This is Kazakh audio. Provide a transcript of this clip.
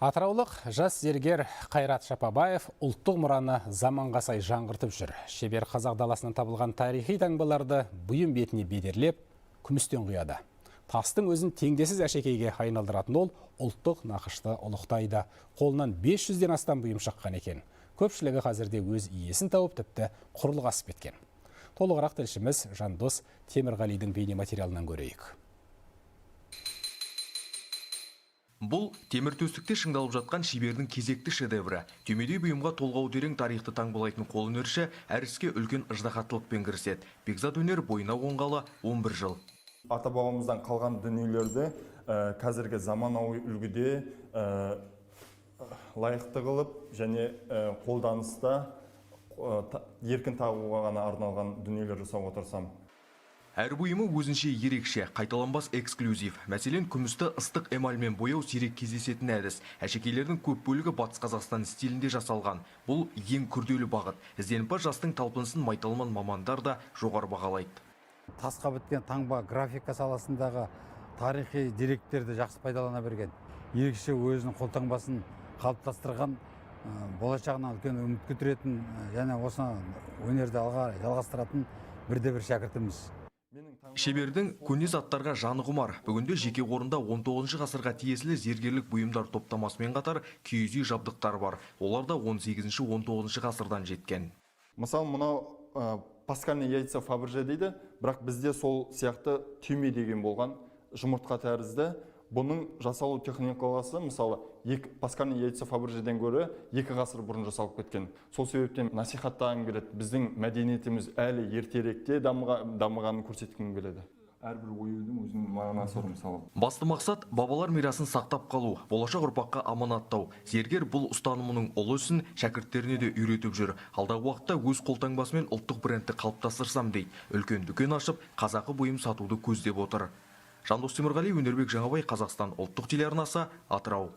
Атыраулық жас зергер Қайрат Шапабаев ұлттық мұраны заманға сай жаңғыртып жүр. Шебер қазақ даласынан табылған тарихи таңбаларды бұйым бетіне бедерлеп, күмістен құяды. Тастың өзін теңдесіз әшекейге айналдыратын ол ұлттық нақышты ұлықтайды. Қолынан 500-ден астам бұйым шыққан екен. Көпшілігі қазірде өз иесін тауып тіпті құрлық асып кеткен. Толығырақ тілшіміз Жандос Темірғалидің бейне материалынан көрейік. Бұл темір төстікте шыңдалып жатқан шебердің кезекті шедеврі. Түймедей бұйымға толғау терең тарихты таңбалайтын қолөнерші әріске үлкен ыждахаттылықпен кіріседі. Бекзат өнер бойына қонғалы 11 жыл. Ата-бабамыздан қалған дүниелерді қазіргі заманауи үлгіде лайықты қылып және қолданыста еркін тағуға ғана арналған дүниелер жасауға тырысамын. Әр бұйымы өзінше ерекше, қайталанбас эксклюзив. Мәселен, күмісті ыстық эмальмен бояу сирек кездесетін әдіс. Әшекейлердің көп бөлігі Батыс Қазақстан стилінде жасалған. Бұл ең күрделі бағыт. Ізденімпаз жастың талпынысын майталман мамандар да жоғары бағалайды. Тасқа біткен таңба графика саласындағы тарихи деректерді жақсы пайдалана берген. Ерекше өзінің қолтаңбасын қалыптастырған, болашағына үлкен үміт күттіретін және осы өнерді алға жалғастыратын бірде-бір шәкіртіміз. Шебердің көне заттарға жаны құмар. Бүгінде жеке қорында 19 ғасырға тиесілі зергерлік бұйымдар топтамасымен қатар киіз үй жабдықтар бар. Олар да 18-19 ғасырдан жеткен. Мысалы, мынау паскальный яйца Фаберже дейді, бірақ бізде сол сияқты түйме деген болған жұмыртқа тәрізді. Бұның жасалу техникаласы, мысалы, паскальный яйца Фабержеден гөрі 2 ғасыр бұрын жасалып кеткен. Сол себептен насихаттағым келеді. Біздің мәдениетіміз әлі ертеректе дамығанын көрсеткім келеді. Әрбір оюдың өзінің мағынасы бар, мысалы. Басты мақсат бабалар мирасын сақтап қалу, болашақ ұрпаққа аманаттау. Зергер бұл ұстанымының ұлы ісін шәкірттеріне де үйретіп жүр. Алдағы уақытта өз қолтаңбасымен ұлттық брендті қалыптастырсам дейді. Үлкен дүкен ашып, қазақы бұйым сатуды көздеп отыр. Жандос Темірғали, Өнербек Жаңабай, Қазақстан ұлттық телеарнасы, Атырау.